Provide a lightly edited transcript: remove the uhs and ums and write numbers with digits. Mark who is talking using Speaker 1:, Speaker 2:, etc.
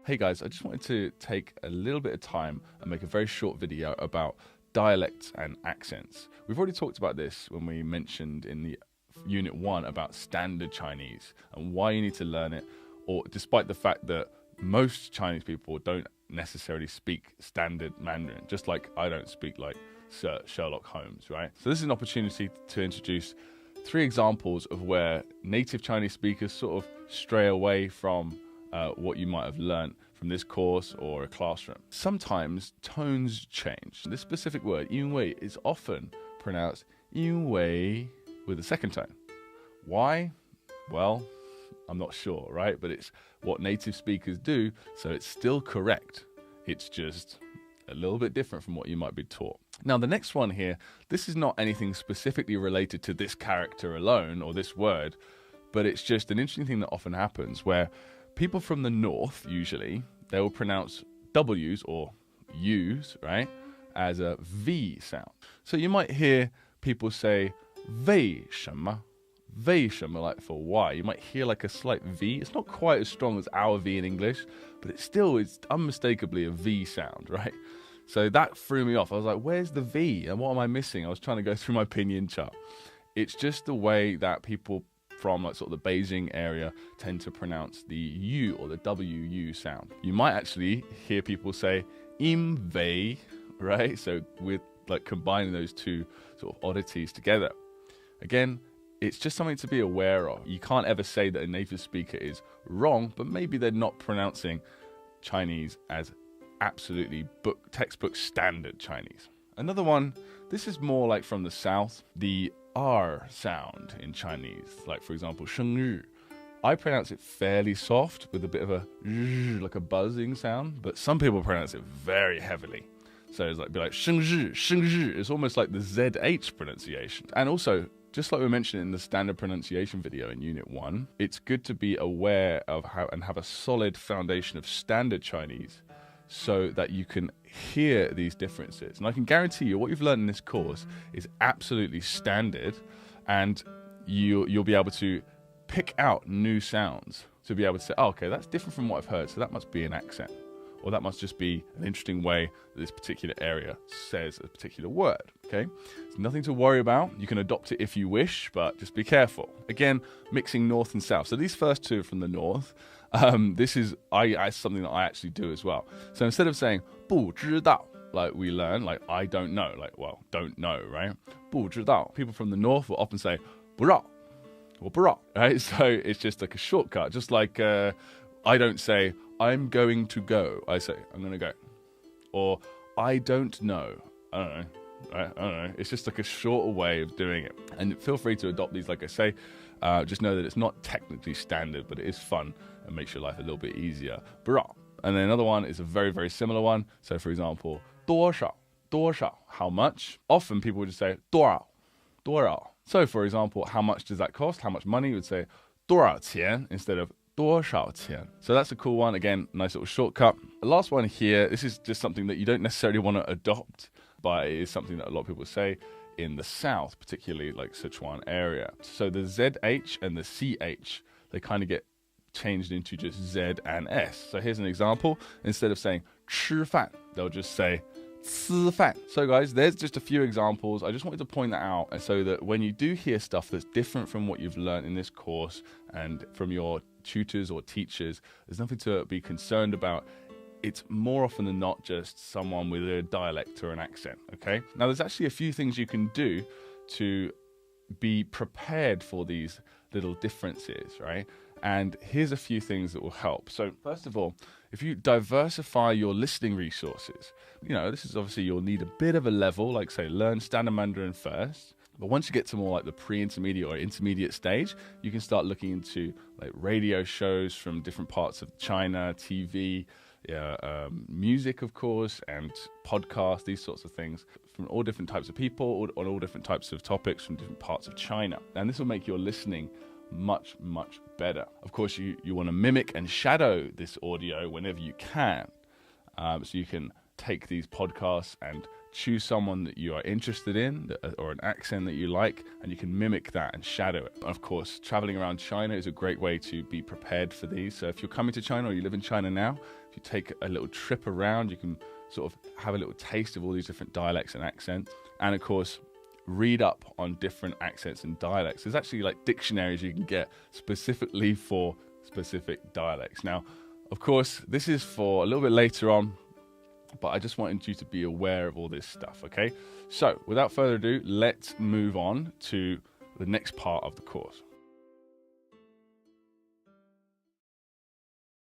Speaker 1: Hey guys, I just wanted to take a little bit of time and make a very short video about dialects and accents. We've already talked about this when we mentioned in the Unit 1 about standard Chinese and why you need to learn it, or despite the fact that most Chinese people don't necessarily speak standard Mandarin, just like I don't speak like Sir Sherlock Holmes, right? So this is an opportunity to introduce 3 examples of where native Chinese speakers sort of stray away from what you might have learned from this course or a classroom. Sometimes tones change. This specific word, 因为, is often pronounced 因为 with a second tone. Why? Well, I'm not sure, right? But it's what native speakers do, so it's still correct. It's just a little bit different from what you might be taught. Now, the next one here, this is not anything specifically related to this character alone or this word, but it's just an interesting thing that often happens where people from the north, usually, they will pronounce W's or U's, right, as a V sound. So you might hear people say 为什么, 为什么, like for why. You might hear like a slight V. It's not quite as strong as our V in English, but it's unmistakably a V sound, right? So that threw me off. I was like, where's the V? And what am I missing? I was trying to go through my pinyin chart. It's just the way that people from like sort of the Beijing area tend to pronounce the U or the WU sound. You might actually hear people say 因为, right? So with like combining those two sort of oddities together. Again, it's just something to be aware of. You can't ever say that a native speaker is wrong, but maybe they're not pronouncing Chinese as absolutely textbook standard Chinese. Another one, this is more like from the south, the R sound in Chinese. Like for example, 生日. I pronounce it fairly soft with a bit of a like a buzzing sound, but some people pronounce it very heavily. So it's like be like 生日, 生日. It's almost like the ZH pronunciation. And also, just like we mentioned in the standard pronunciation video in Unit 1, it's good to be aware of how and have a solid foundation of standard Chinese so that you can hear these differences. And I can guarantee you what you've learned in this course is absolutely standard, and you'll be able to pick out new sounds to be able to say, oh, okay, that's different from what I've heard, so that must be an accent. Or that must just be an interesting way that this particular area says a particular word, okay? It's nothing to worry about. You can adopt it if you wish, but just be careful. Again, mixing north and south. So these first two are from the north. This is something that I actually do as well. So instead of saying 不知道, like we learn, like I don't know, like, well, don't know, right? 不知道. People from the north will often say 不知道 or 不知道, right? So it's just like a shortcut. Just like I don't say I'm going to go. I say I'm going to go. Or I don't know. I don't know. I don't know. It's just like a shorter way of doing it. And feel free to adopt these, like I say. Just know that it's not technically standard, but it is fun and makes your life a little bit easier. Bra. And then another one is a very, very similar one. So for example, 多少, 多少, how much? Often people would just say 多少, 多少. So for example, how much does that cost? How much money? You would say 多少钱 instead of 多少钱. So that's a cool one. Again, nice little shortcut. The last one here, this is just something that you don't necessarily want to adopt, but it is something that a lot of people say in the south, particularly like Sichuan area. So the ZH and the CH, they kind of get changed into just Z and S. So here's an example. Instead of saying 吃饭, they'll just say 吃饭. So guys, there's just a few examples. I just wanted to point that out, and so that when you do hear stuff that's different from what you've learned in this course and from your tutors or teachers, there's nothing to be concerned about. It's more often than not just someone with a dialect or an accent, okay? Now, there's actually a few things you can do to be prepared for these little differences, right? And here's a few things that will help. So first of all, if you diversify your listening resources, this is obviously you'll need a bit of a level, like say learn standard Mandarin first. But once you get to more like the pre-intermediate or intermediate stage, you can start looking into like radio shows from different parts of China, TV, music, of course, and podcasts, these sorts of things from all different types of people on all different types of topics from different parts of China. And this will make your listening much, much better. Of course, you want to mimic and shadow this audio whenever you can. So you can take these podcasts and choose someone that you are interested in or an accent that you like, and you can mimic that and shadow it. And of course, traveling around China is a great way to be prepared for these. So if you're coming to China or you live in China now, if you take a little trip around, you can sort of have a little taste of all these different dialects and accents. And of course, read up on different accents and dialects. There's actually like dictionaries you can get specifically for specific dialects. Now, of course, this is for a little bit later on, but I just wanted you to be aware of all this stuff, okay? So, without further ado, let's move on to the next part of the course.